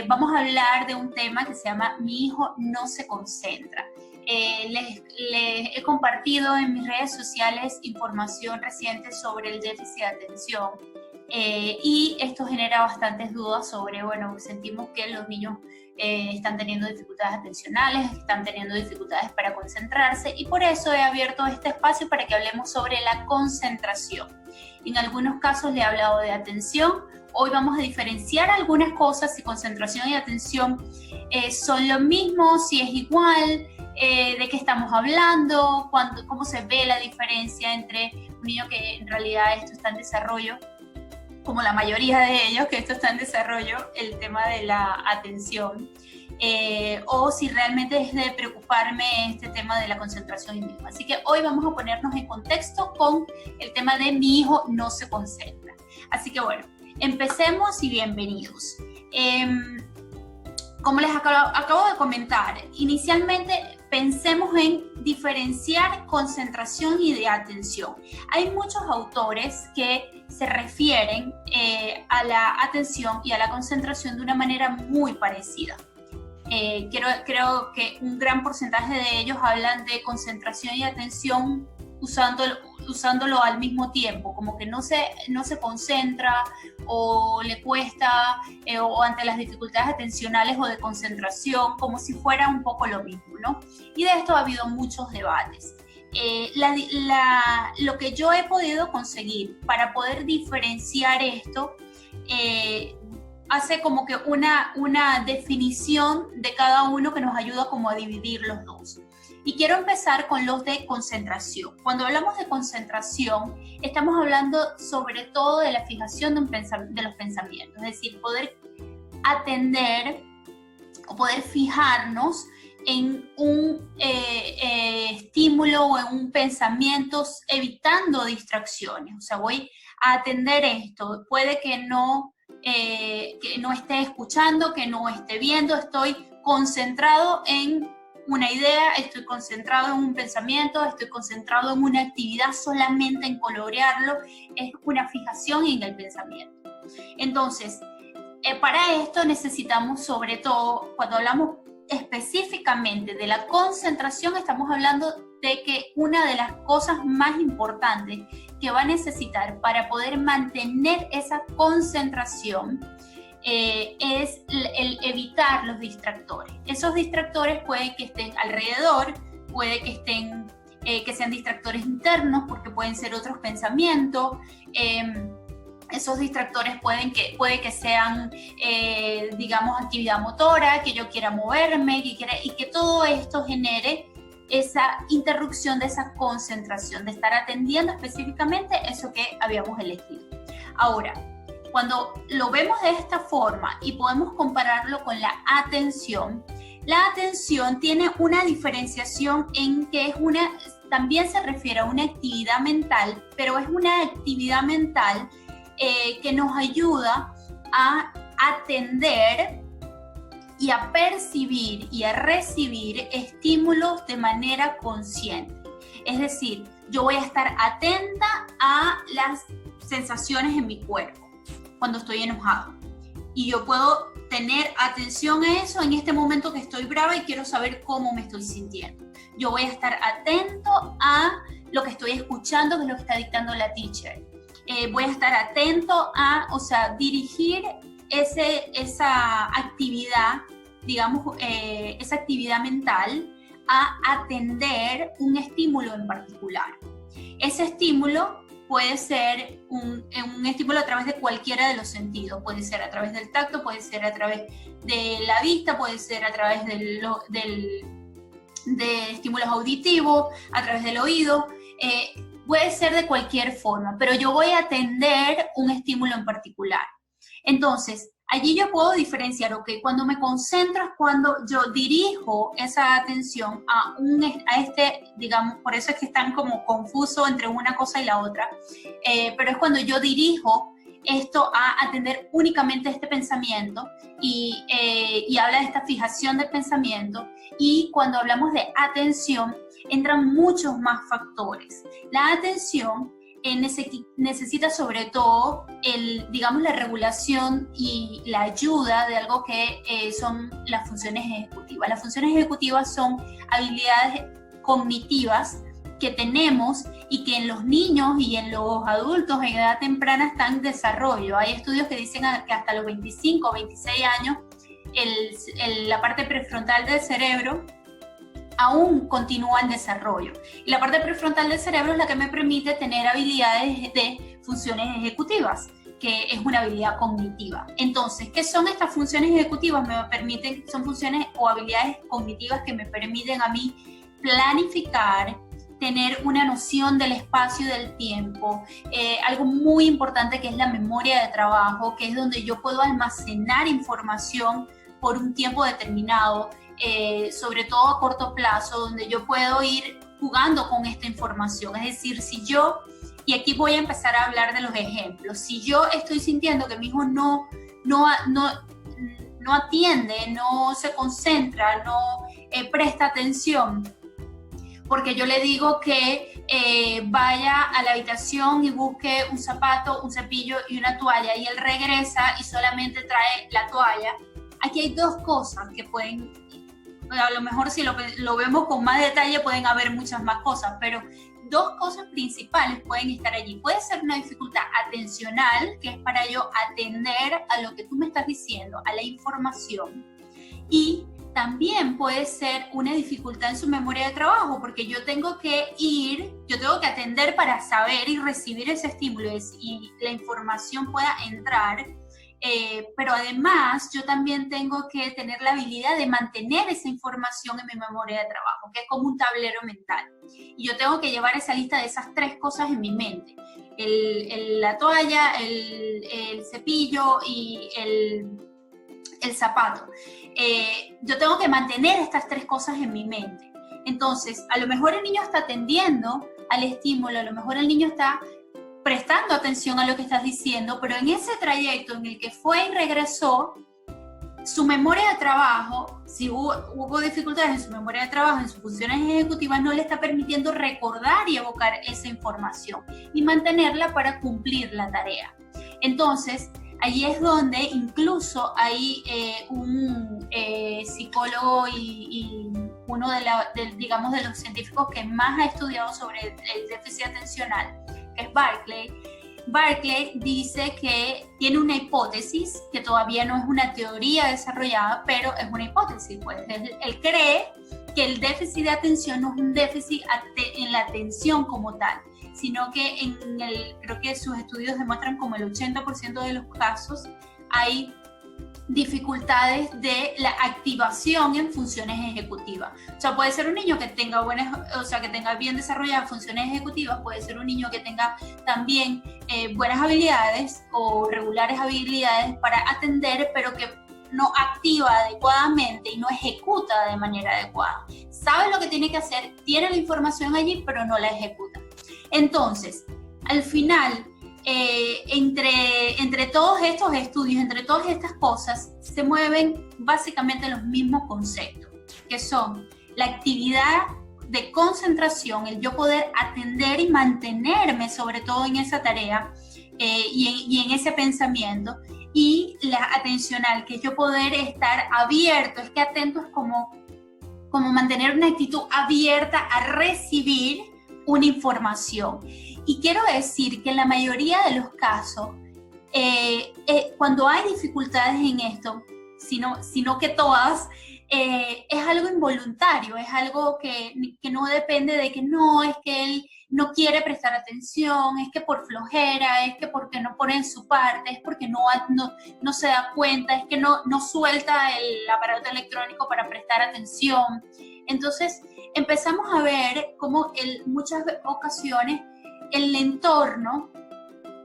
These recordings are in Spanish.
vamos a hablar de un tema que se llama Mi hijo no se concentra. Les he compartido en mis redes sociales información reciente sobre el déficit de atención y esto genera bastantes dudas sobre, bueno, sentimos que los niños están teniendo dificultades atencionales, están teniendo dificultades para concentrarse y por eso he abierto este espacio para que hablemos sobre la concentración. En algunos casos le he hablado de atención. Hoy vamos a diferenciar algunas cosas, si concentración y atención son lo mismo, si es igual, de qué estamos hablando, cómo se ve la diferencia entre un niño que en realidad esto está en desarrollo, como la mayoría de ellos, que esto está en desarrollo, el tema de la atención, o si realmente es de preocuparme este tema de la concentración y mismo. Así que hoy vamos a ponernos en contexto con el tema de mi hijo no se concentra. Así que bueno, empecemos y bienvenidos. Como les acabo de comentar, inicialmente pensemos en diferenciar concentración y de atención. Hay muchos autores que se refieren a la atención y a la concentración de una manera muy parecida. Creo que un gran porcentaje de ellos hablan de concentración y atención usándolo al mismo tiempo, como que no se concentra o le cuesta o ante las dificultades atencionales o de concentración, como si fuera un poco lo mismo, ¿no? Y de esto ha habido muchos debates. Lo que yo he podido conseguir para poder diferenciar esto hace como que una definición de cada uno que nos ayuda como a dividir los dos. Y quiero empezar con los de concentración. Cuando hablamos de concentración, estamos hablando sobre todo de la fijación de los pensamientos, es decir, poder atender o poder fijarnos en un estímulo o en un pensamiento evitando distracciones. O sea, voy a atender esto. Puede que no esté escuchando, que no esté viendo, estoy concentrado en una idea, estoy concentrado en un pensamiento, estoy concentrado en una actividad, solamente en colorearlo, es una fijación en el pensamiento. Entonces, para esto necesitamos, sobre todo, cuando hablamos específicamente de la concentración, estamos hablando de que una de las cosas más importantes que va a necesitar para poder mantener esa concentración es el evitar los distractores. Esos distractores pueden que estén alrededor, puede que sean distractores internos, porque pueden ser otros pensamientos. Esos distractores puede que sean, digamos, actividad motora, que yo quiera moverme, y que todo esto genere esa interrupción de esa concentración, de estar atendiendo específicamente eso que habíamos elegido. Ahora, cuando lo vemos de esta forma y podemos compararlo con la atención tiene una diferenciación en que también se refiere a una actividad mental, pero es una actividad mental que nos ayuda a atender y a percibir y a recibir estímulos de manera consciente. Es decir, yo voy a estar atenta a las sensaciones en mi cuerpo cuando estoy enojado. Y yo puedo tener atención a eso en este momento que estoy brava y quiero saber cómo me estoy sintiendo. Yo voy a estar atento a lo que estoy escuchando, que es lo que está dictando la teacher. Voy a estar atento dirigir esa actividad, digamos, esa actividad mental a atender un estímulo en particular. Ese estímulo puede ser un estímulo a través de cualquiera de los sentidos. Puede ser a través del tacto, puede ser a través de la vista, puede ser a través de estímulos auditivos, a través del oído. Puede ser de cualquier forma, pero yo voy a atender un estímulo en particular. Entonces, allí yo puedo diferenciar, cuando me concentro es cuando yo dirijo esa atención digamos, por eso es que están como confusos entre una cosa y la otra, pero es cuando yo dirijo esto a atender únicamente este pensamiento y habla de esta fijación del pensamiento. Y cuando hablamos de atención, entran muchos más factores. La atención necesita sobre todo digamos, la regulación y la ayuda de algo que son las funciones ejecutivas. Las funciones ejecutivas son habilidades cognitivas que tenemos y que en los niños y en los adultos en edad temprana están en desarrollo. Hay estudios que dicen que hasta los 25 o 26 años la parte prefrontal del cerebro aún continúa en desarrollo. Y la parte prefrontal del cerebro es la que me permite tener habilidades de funciones ejecutivas, que es una habilidad cognitiva. Entonces, ¿qué son estas funciones ejecutivas? Son funciones o habilidades cognitivas que me permiten a mí planificar, tener una noción del espacio y del tiempo, algo muy importante que es la memoria de trabajo, que es donde yo puedo almacenar información por un tiempo determinado, sobre todo a corto plazo, donde yo puedo ir jugando con esta información. Es decir, y aquí voy a empezar a hablar de los ejemplos, si yo estoy sintiendo que mi hijo no atiende, no se concentra, no presta atención, porque yo le digo que vaya a la habitación y busque un zapato, un cepillo y una toalla, y él regresa y solamente trae la toalla. Aquí hay dos cosas que pueden, a lo mejor si lo vemos con más detalle pueden haber muchas más cosas, pero dos cosas principales pueden estar allí. Puede ser una dificultad atencional, que es para yo atender a lo que tú me estás diciendo, a la información, y también puede ser una dificultad en su memoria de trabajo, porque yo tengo que atender para saber y recibir ese estímulo y la información pueda entrar, pero además yo también tengo que tener la habilidad de mantener esa información en mi memoria de trabajo, que es como un tablero mental. Y yo tengo que llevar esa lista de esas tres cosas en mi mente: la toalla, el cepillo y el zapato. Yo tengo que mantener estas tres cosas en mi mente. Entonces, a lo mejor el niño está atendiendo al estímulo, a lo mejor el niño está prestando atención a lo que estás diciendo, pero en ese trayecto en el que fue y regresó, su memoria de trabajo, si hubo dificultades en su memoria de trabajo, en sus funciones ejecutivas, no le está permitiendo recordar y evocar esa información y mantenerla para cumplir la tarea. Entonces, allí es donde incluso hay un psicólogo y uno digamos, de los científicos que más ha estudiado sobre el déficit atencional, que es Barkley. Barkley dice que tiene una hipótesis, que todavía no es una teoría desarrollada, pero es una hipótesis. Pues él cree que el déficit de atención no es un déficit en la atención como tal, sino que creo que sus estudios demuestran como el 80% de los casos hay dificultades de la activación en funciones ejecutivas. O sea, puede ser un niño que tenga que tenga bien desarrolladas funciones ejecutivas, puede ser un niño que tenga también buenas habilidades o regulares habilidades para atender, pero que no activa adecuadamente y no ejecuta de manera adecuada. Sabe lo que tiene que hacer, tiene la información allí, pero no la ejecuta. Entonces, al final, entre todos estos estudios, entre todas estas cosas, se mueven básicamente los mismos conceptos, que son la actividad de concentración, el yo poder atender y mantenerme sobre todo en esa tarea y en ese pensamiento, y la atencional, que es yo poder estar abierto. Es que atento es como mantener una actitud abierta a recibir una información. Y quiero decir que en la mayoría de los casos, cuando hay dificultades en esto, sino que todas, es algo involuntario, es algo que no depende de que no, es que él no quiere prestar atención, es que por flojera, es que porque no pone en su parte, es porque no se da cuenta, es que no suelta el aparato electrónico para prestar atención. Entonces empezamos a ver cómo en muchas ocasiones el entorno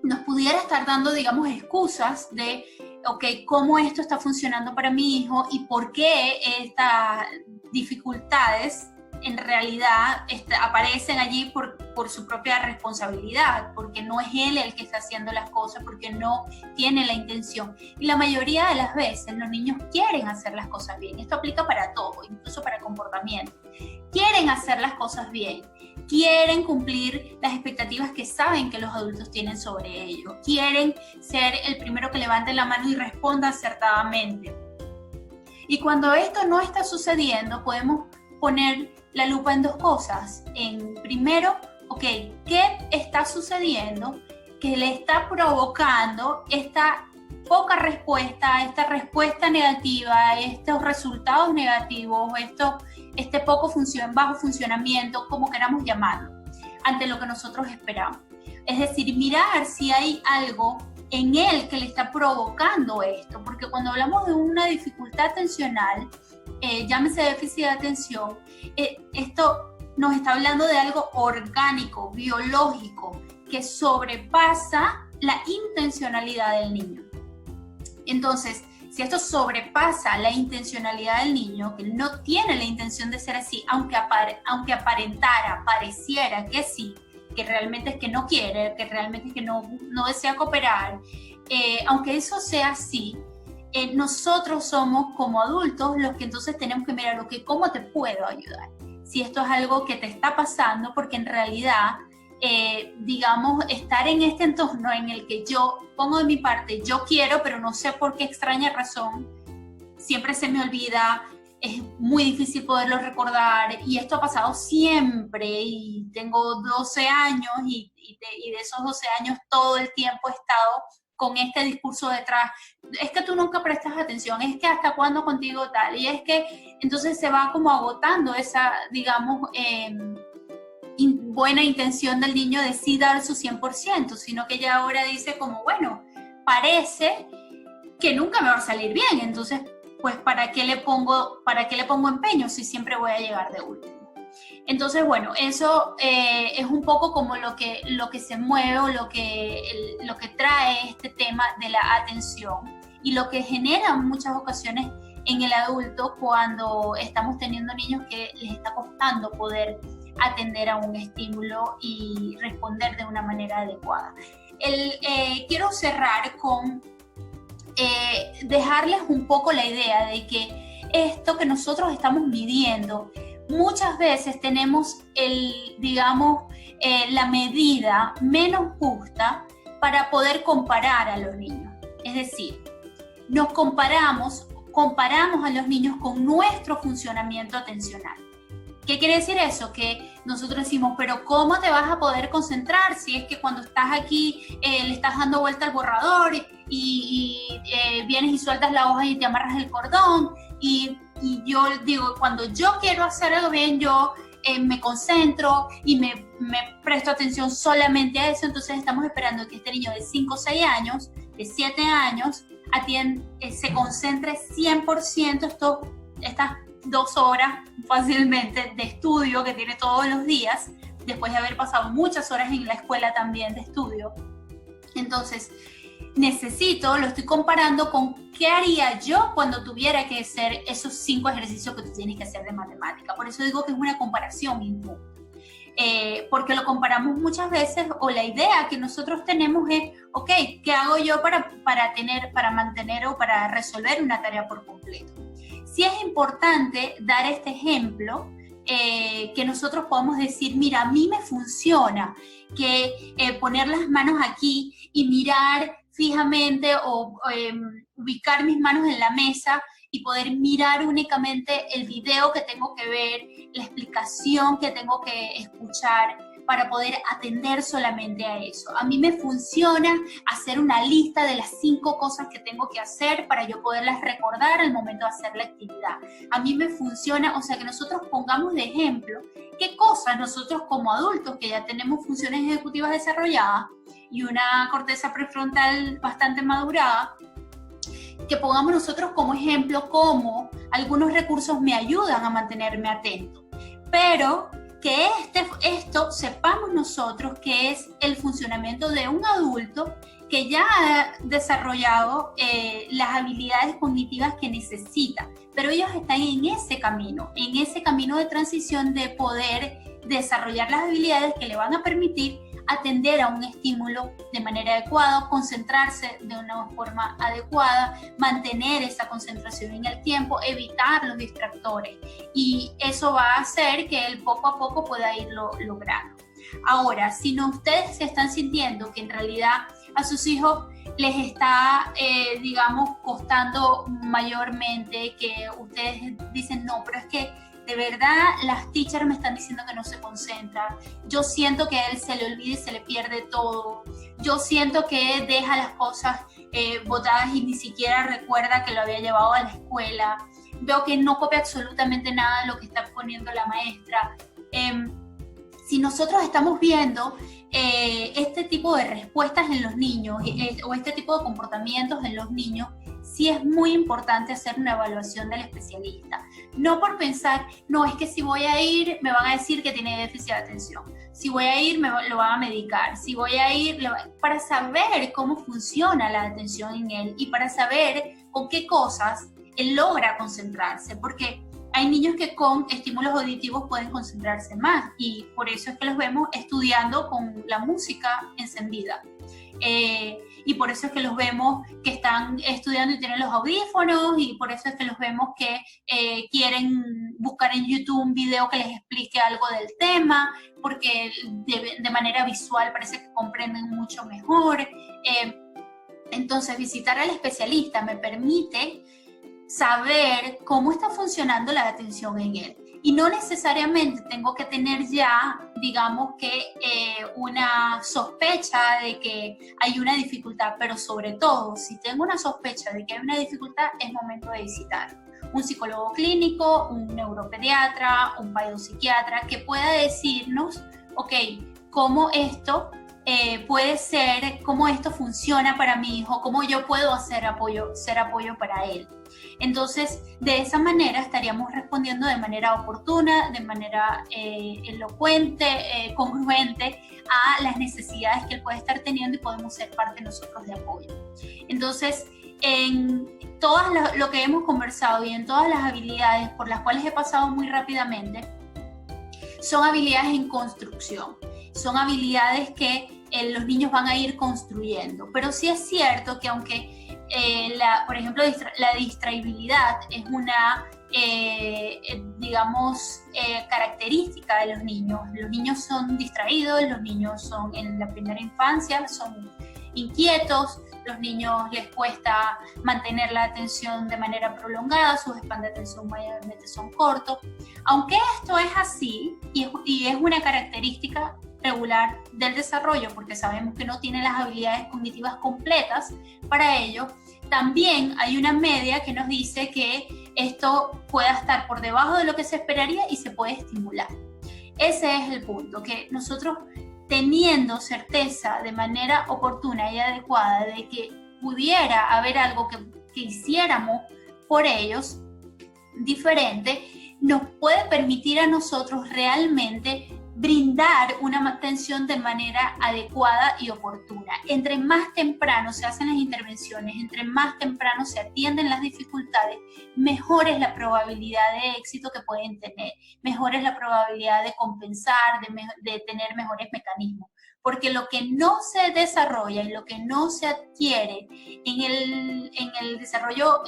nos pudiera estar dando, digamos, excusas de, ok, cómo esto está funcionando para mi hijo y por qué estas dificultades en realidad aparecen allí por su propia responsabilidad, porque no es él el que está haciendo las cosas, porque no tiene la intención. Y la mayoría de las veces los niños quieren hacer las cosas bien. Esto aplica para todo, incluso para comportamiento. Quieren hacer las cosas bien, quieren cumplir las expectativas que saben que los adultos tienen sobre ellos, quieren ser el primero que levante la mano y responda acertadamente. Y cuando esto no está sucediendo, podemos poner la lupa en dos cosas. En primero, ok, ¿qué está sucediendo que le está provocando esta poca respuesta, esta respuesta negativa, estos resultados negativos, este bajo funcionamiento, como queramos llamarlo, ante lo que nosotros esperamos? Es decir, mirar si hay algo en él que le está provocando esto, porque cuando hablamos de una dificultad atencional, llámese déficit de atención, esto nos está hablando de algo orgánico, biológico, que sobrepasa la intencionalidad del niño. Entonces, si esto sobrepasa la intencionalidad del niño, que no tiene la intención de ser así, aunque aparentara, pareciera que sí, que realmente es que no quiere, que realmente es que no desea cooperar, aunque eso sea así, nosotros somos como adultos los que entonces tenemos que mirar, ¿cómo te puedo ayudar? Si esto es algo que te está pasando, porque en realidad, digamos, estar en este entorno en el que yo pongo de mi parte, yo quiero, pero no sé por qué extraña razón, siempre se me olvida, es muy difícil poderlo recordar, y esto ha pasado siempre, y tengo 12 años, y de esos 12 años todo el tiempo he estado con este discurso detrás, es que tú nunca prestas atención, es que hasta cuándo contigo tal, y es que entonces se va como agotando esa, digamos, buena intención del niño de sí dar su 100%, sino que ya ahora dice como, bueno, parece que nunca me va a salir bien, entonces, pues, ¿para qué le pongo empeño si siempre voy a llegar de último? Entonces, bueno, eso es un poco como lo que se mueve o lo que trae este tema de la atención y lo que genera en muchas ocasiones en el adulto cuando estamos teniendo niños que les está costando poder atender a un estímulo y responder de una manera adecuada. Quiero cerrar con dejarles un poco la idea de que esto que nosotros estamos midiendo, muchas veces tenemos la medida menos justa para poder comparar a los niños. Es decir, nos comparamos a los niños con nuestro funcionamiento atencional. ¿Qué quiere decir eso? Que nosotros decimos, pero ¿cómo te vas a poder concentrar si es que cuando estás aquí le estás dando vuelta al borrador y vienes y sueltas la hoja y te amarras el cordón? Y yo digo, cuando yo quiero hacer algo bien, yo me concentro y me presto atención solamente a eso. Entonces estamos esperando que este niño de 5 o 6 años, de 7 años, se concentre 100% estas 2 horas fácilmente de estudio que tiene todos los días, después de haber pasado muchas horas en la escuela también de estudio. Entonces, lo estoy comparando con qué haría yo cuando tuviera que hacer esos 5 ejercicios que tú tienes que hacer de matemática. Por eso digo que es una comparación injusta. Porque lo comparamos muchas veces, o la idea que nosotros tenemos es, ok, ¿qué hago yo para mantener o para resolver una tarea por completo? Sí es importante dar este ejemplo, que nosotros podamos decir, mira, a mí me funciona, que poner las manos aquí y mirar fijamente o ubicar mis manos en la mesa y poder mirar únicamente el video que tengo que ver, la explicación que tengo que escuchar para poder atender solamente a eso. A mí me funciona hacer una lista de las 5 cosas que tengo que hacer para yo poderlas recordar al momento de hacer la actividad. A mí me funciona, o sea, que nosotros pongamos de ejemplo qué cosas nosotros como adultos que ya tenemos funciones ejecutivas desarrolladas y una corteza prefrontal bastante madurada, que pongamos nosotros como ejemplo cómo algunos recursos me ayudan a mantenerme atento, pero que esto sepamos nosotros que es el funcionamiento de un adulto que ya ha desarrollado las habilidades cognitivas que necesita, pero ellos están en ese camino de transición de poder desarrollar las habilidades que le van a permitir atender a un estímulo de manera adecuada, concentrarse de una forma adecuada, mantener esa concentración en el tiempo, evitar los distractores, y eso va a hacer que él poco a poco pueda irlo logrando. Ahora, si no ustedes se están sintiendo que en realidad a sus hijos les está, digamos, costando mayormente, que ustedes dicen, no, pero es que de verdad las teachers me están diciendo que no se concentra, yo siento que a él se le olvida y se le pierde todo, yo siento que deja las cosas botadas y ni siquiera recuerda que lo había llevado a la escuela, veo que no copia absolutamente nada de lo que está poniendo la maestra. Si nosotros estamos viendo este tipo de respuestas en los niños o este tipo de comportamientos en los niños, sí es muy importante hacer una evaluación del especialista. No por pensar, no, es que si voy a ir me van a decir que tiene déficit de atención. Si voy a ir lo van a medicar. Si voy a ir, para saber cómo funciona la atención en él y para saber con qué cosas él logra concentrarse. Porque hay niños que con estímulos auditivos pueden concentrarse más y por eso es que los vemos estudiando con la música encendida. Y por eso es que los vemos que están estudiando y tienen los audífonos, y por eso es que los vemos que quieren buscar en YouTube un video que les explique algo del tema, porque de manera visual parece que comprenden mucho mejor. Entonces, visitar al especialista me permite saber cómo está funcionando la atención en él. Y no necesariamente tengo que tener ya, digamos que una sospecha de que hay una dificultad, pero sobre todo, si tengo una sospecha de que hay una dificultad, es momento de visitar un psicólogo clínico, un neuropediatra, un psiquiatra, que pueda decirnos, ok, cómo esto puede ser, cómo esto funciona para mi hijo, cómo yo puedo ser apoyo para él. Entonces, de esa manera estaríamos respondiendo de manera oportuna, de manera elocuente, congruente a las necesidades que él puede estar teniendo, y podemos ser parte nosotros de apoyo. Entonces, en todo lo que hemos conversado y en todas las habilidades por las cuales he pasado muy rápidamente, son habilidades en construcción. Son habilidades que los niños van a ir construyendo. Pero sí es cierto que aunque, por ejemplo, la distraibilidad es una, característica de los niños. Los niños son distraídos, los niños son en la primera infancia, son inquietos, los niños les cuesta mantener la atención de manera prolongada, sus spans de atención mayormente son cortos. Aunque esto es así y es una característica regular del desarrollo, porque sabemos que no tienen las habilidades cognitivas completas para ello, también hay una media que nos dice que esto pueda estar por debajo de lo que se esperaría y se puede estimular. Ese es el punto, que nosotros, teniendo certeza de manera oportuna y adecuada de que pudiera haber algo que hiciéramos por ellos diferente, nos puede permitir a nosotros realmente brindar una atención de manera adecuada y oportuna. Entre más temprano se hacen las intervenciones, entre más temprano se atienden las dificultades, mejor es la probabilidad de éxito que pueden tener, mejor es la probabilidad de compensar, de tener mejores mecanismos. Porque lo que no se desarrolla y lo que no se adquiere en el desarrollo,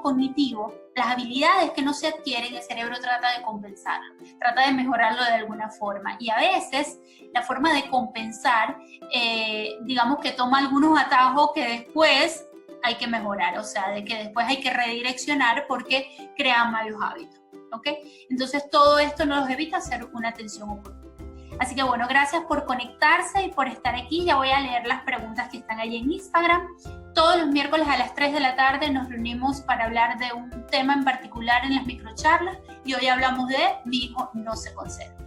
cognitivo, las habilidades que no se adquieren, el cerebro trata de compensarlo, trata de mejorarlo de alguna forma. Y a veces la forma de compensar, que toma algunos atajos que después hay que mejorar, o sea, de que después hay que redireccionar porque crean malos hábitos, ¿ok? Entonces todo esto nos evita hacer una atención oportuna. Así que bueno, gracias por conectarse y por estar aquí. Ya voy a leer las preguntas que están ahí en Instagram. Todos los miércoles a las 3 de la tarde nos reunimos para hablar de un tema en particular en las microcharlas, y hoy hablamos de Mi hijo no se concentra.